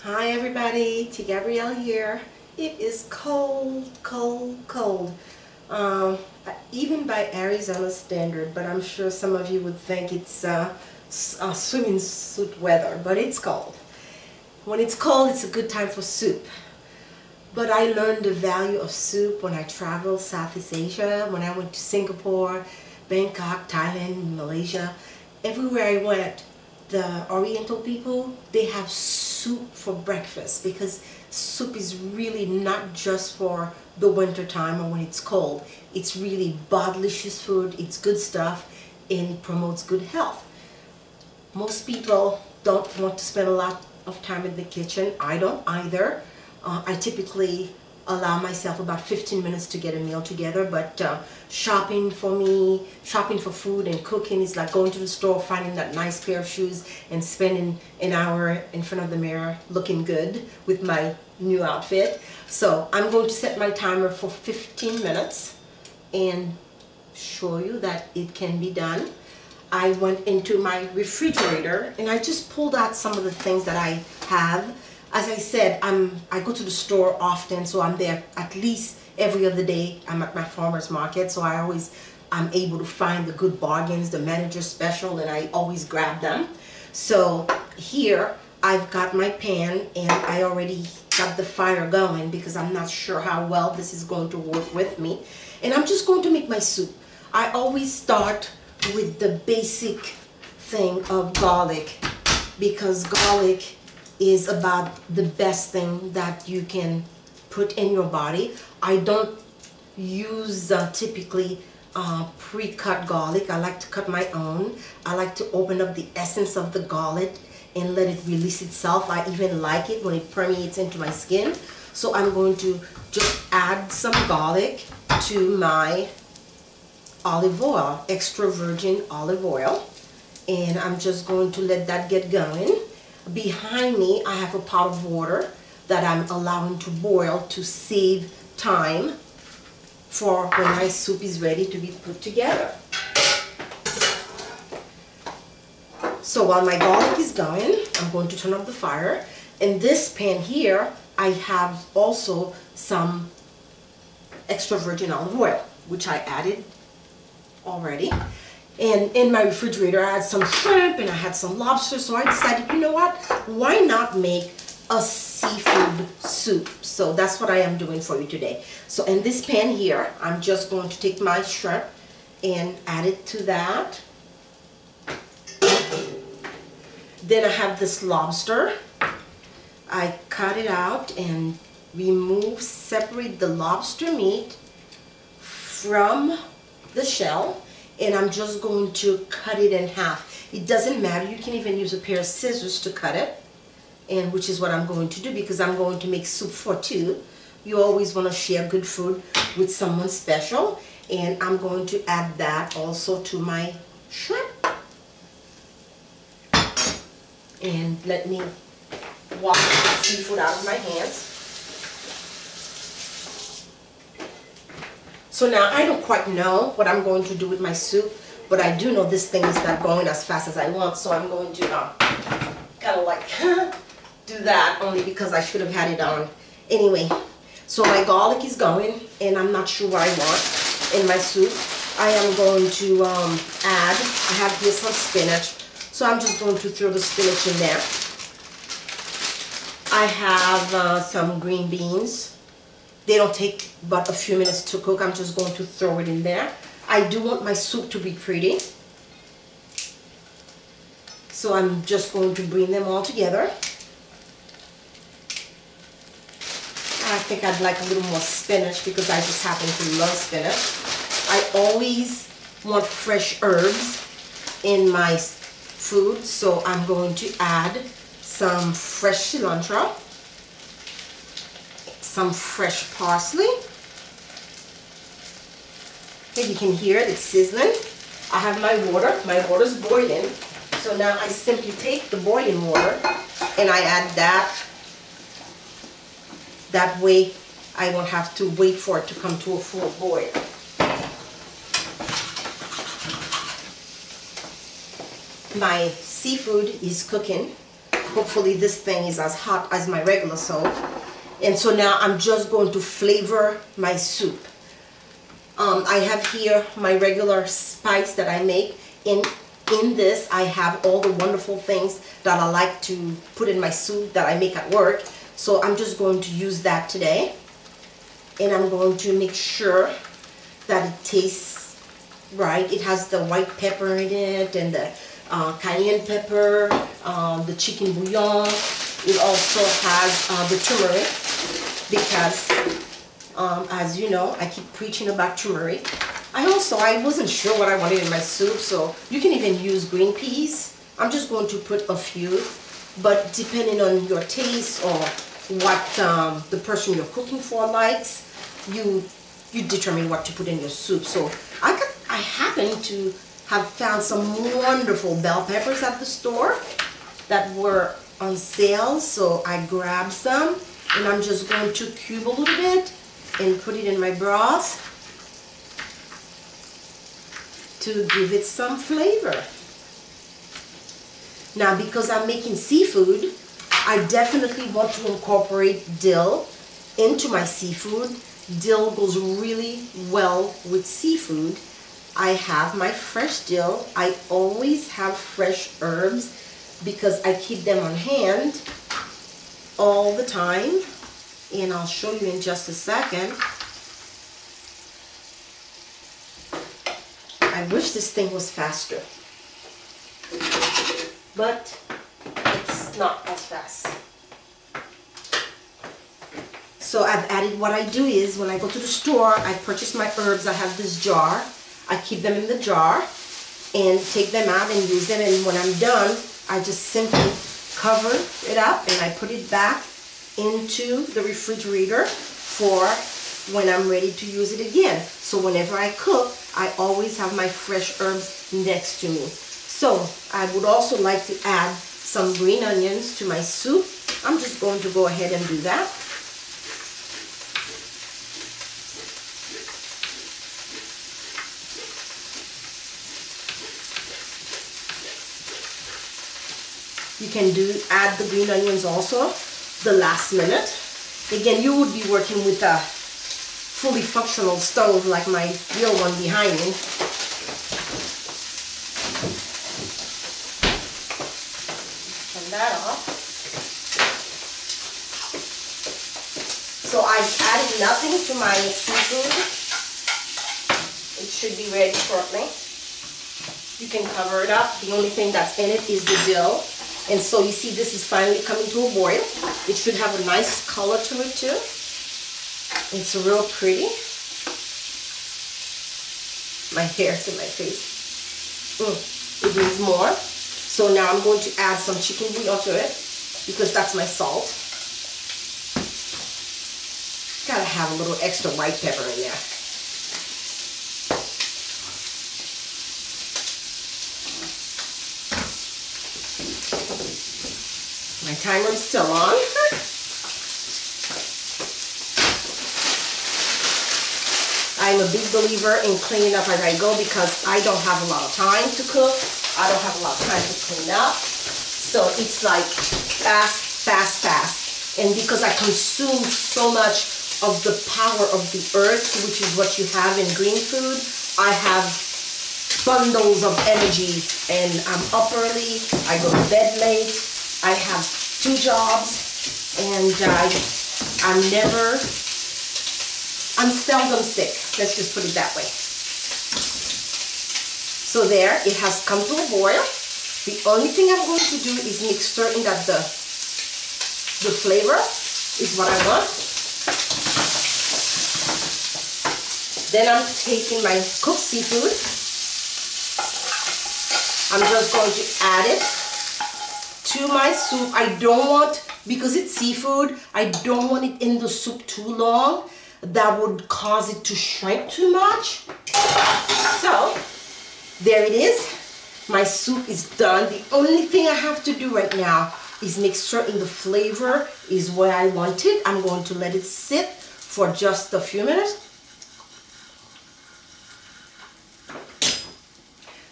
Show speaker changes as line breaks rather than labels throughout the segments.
Hi everybody, T. Gabrielle here. It is cold, cold, cold. Even by Arizona standard, but I'm sure some of you would think it's swimming suit weather, but it's cold. When it's cold, it's a good time for soup. But I learned the value of soup when I traveled Southeast Asia, when I went to Singapore, Bangkok, Thailand, Malaysia. Everywhere I went, the Oriental people, they have soup for breakfast because soup is really not just for the winter time or when it's cold. It's really bodilicious food, it's good stuff, and it promotes good health. Most people don't want to spend a lot of time in the kitchen. I don't either. I typically allow myself about 15 minutes to get a meal together, but shopping for me, shopping for food and cooking is like going to the store, finding that nice pair of shoes and spending an hour in front of the mirror looking good with my new outfit. So I'm going to set my timer for 15 minutes and show you that it can be done. I went into my refrigerator and I just pulled out some of the things that I have. As I said, I go to the store often, so I'm there at least every other day. I'm at my farmer's market, so I'm able to find the good bargains, the manager's special, and I always grab them. So here I've got my pan and I already got the fire going because I'm not sure how well this is going to work with me. And I'm just going to make my soup. I always start with the basic thing of garlic because garlic is about the best thing that you can put in your body. I don't use typically pre-cut garlic. I like to cut my own. I like to open up the essence of the garlic and let it release itself. I even like it when it permeates into my skin. So I'm going to just add some garlic to my olive oil, extra virgin olive oil, and I'm just going to let that get going. Behind me, I have a pot of water that I'm allowing to boil to save time for when my soup is ready to be put together. So while my garlic is going, I'm going to turn up the fire. In this pan here, I have also some extra virgin olive oil, which I added already. And in my refrigerator, I had some shrimp and I had some lobster, so I decided, you know what, why not make a seafood soup? So that's what I am doing for you today. So in this pan here, I'm just going to take my shrimp and add it to that. Then I have this lobster. I cut it out and separate the lobster meat from the shell. And I'm just going to cut it in half. It doesn't matter, you can even use a pair of scissors to cut it, and which is what I'm going to do because I'm going to make soup for two. You always want to share good food with someone special, and I'm going to add that also to my shrimp. And let me wash the seafood out of my hands. So now I don't quite know what I'm going to do with my soup, but I do know this thing is not going as fast as I want, so I'm going to kind of like do that only because I should have had it on. Anyway, so my garlic is going and I'm not sure what I want in my soup. I am going to I have here some spinach, so I'm just going to throw the spinach in there. I have some green beans. They don't take but a few minutes to cook. I'm just going to throw it in there. I do want my soup to be pretty, so I'm just going to bring them all together. I think I'd like a little more spinach because I just happen to love spinach. I always want fresh herbs in my food, so I'm going to add some fresh cilantro, some fresh parsley. Okay, you can hear it, it's sizzling. I have my water. My water's boiling. So now I simply take the boiling water and I add that. That way I won't have to wait for it to come to a full boil. My seafood is cooking. Hopefully this thing is as hot as my regular soap. And so now I'm just going to flavor my soup. I have here my regular spice that I make. In this, I have all the wonderful things that I like to put in my soup that I make at work. So I'm just going to use that today. And I'm going to make sure that it tastes right. It has the white pepper in it and the cayenne pepper, the chicken bouillon. It also has the turmeric because, as you know, I keep preaching about turmeric. I wasn't sure what I wanted in my soup, so you can even use green peas. I'm just going to put a few, but depending on your taste or what the person you're cooking for likes, you determine what to put in your soup. So I happen to have found some wonderful bell peppers at the store that were on sale, so I grabbed some, and I'm just going to cube a little bit and put it in my broth to give it some flavor. Now, because I'm making seafood, I definitely want to incorporate dill into my seafood. Dill goes really well with seafood. I have my fresh dill. I always have fresh herbs because I keep them on hand all the time. And I'll show you in just a second. I wish this thing was faster, but it's not as fast. So I've added, what I do is when I go to the store, I purchase my herbs. I have this jar. I keep them in the jar and take them out and use them. And when I'm done, I just simply cover it up and I put it back into the refrigerator for when I'm ready to use it again. So whenever I cook, I always have my fresh herbs next to me. So I would also like to add some green onions to my soup. I'm just going to go ahead and do that. You can add the green onions also the last minute. Again, you would be working with a fully functional stove like my real one behind me. Turn that off. So I've added nothing to my seafood. It should be ready shortly. You can cover it up. The only thing that's in it is the dill. And so you see this is finally coming to a boil. It should have a nice color to it too. It's real pretty. My hair's in my face. It needs more. So now I'm going to add some chicken bouillon to it because that's my salt. Gotta have a little extra white pepper in there. My timer is still on. I'm a big believer in cleaning up as I go because I don't have a lot of time to cook. I don't have a lot of time to clean up. So it's like fast, fast, fast. And because I consume so much of the power of the earth, which is what you have in green food, I have bundles of energy and I'm up early, I go to bed late, I have 2 jobs, and I'm seldom sick. Let's just put it that way. So there, it has come to a boil. The only thing I'm going to do is make certain that the flavor is what I want. Then I'm taking my cooked seafood. I'm just going to add it to my soup. I don't want, because it's seafood, I don't want it in the soup too long. That would cause it to shrink too much. So there it is. My soup is done. The only thing I have to do right now is make certain the flavor is where I want it. I'm going to let it sit for just a few minutes.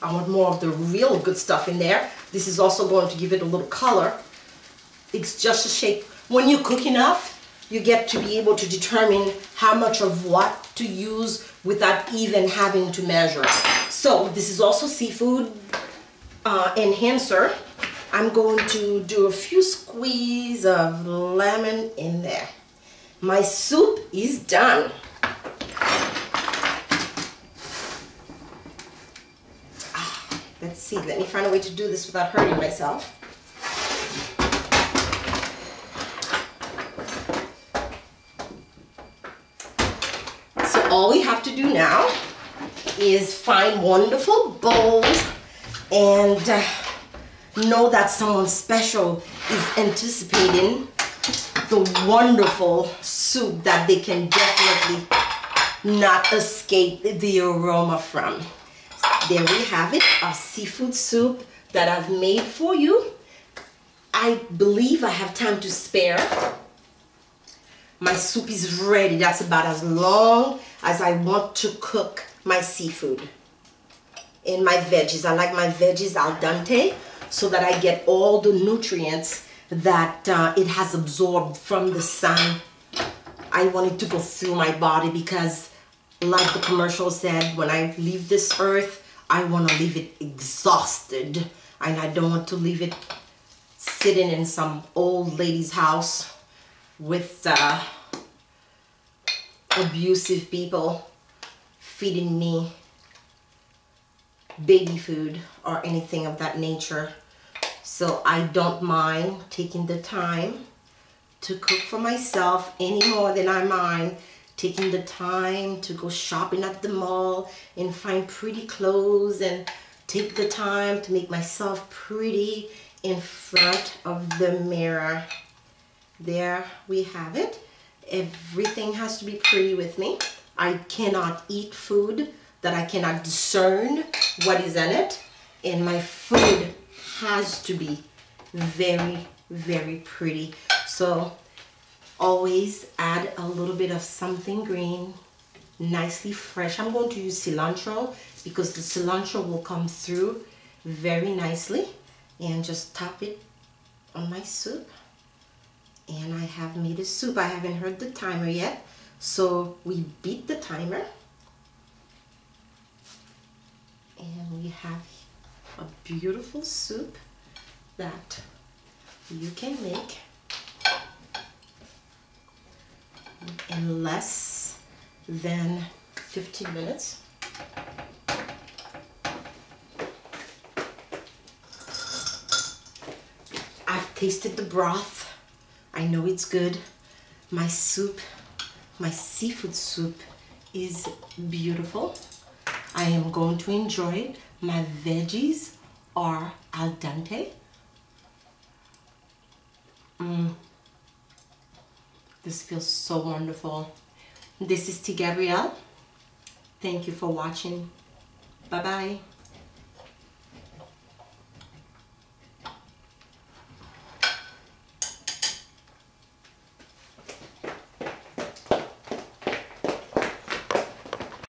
I want more of the real good stuff in there. This is also going to give it a little color. It's just a shape. When you cook enough, you get to be able to determine how much of what to use without even having to measure. So this is also seafood enhancer. I'm going to do a few squeeze of lemon in there. My soup is done. Let's see, let me find a way to do this without hurting myself. So all we have to do now is find wonderful bowls and know that someone special is anticipating the wonderful soup that they can definitely not escape the aroma from. There we have it, a seafood soup that I've made for you. I believe I have time to spare. My soup is ready. That's about as long as I want to cook my seafood. And my veggies, I like my veggies al dente so that I get all the nutrients that it has absorbed from the sun. I want it to go through my body because, like the commercial said, when I leave this earth, I want to leave it exhausted, and I don't want to leave it sitting in some old lady's house with abusive people feeding me baby food or anything of that nature. So I don't mind taking the time to cook for myself any more than I mind taking the time to go shopping at the mall and find pretty clothes and take the time to make myself pretty in front of the mirror. There we have it. Everything has to be pretty with me. I cannot eat food that I cannot discern what is in it, and my food has to be very, very pretty. So always add a little bit of something green, nicely fresh. I'm going to use cilantro because the cilantro will come through very nicely, and just top it on my soup. And I have made a soup. I haven't heard the timer yet, so we beat the timer. And we have a beautiful soup that you can make in less than 15 minutes. I've tasted the broth. I know it's good. My soup, my seafood soup is beautiful. I am going to enjoy it. My veggies are al dente. This feels so wonderful. This is T. Gabrielle. Thank you for watching. Bye-bye.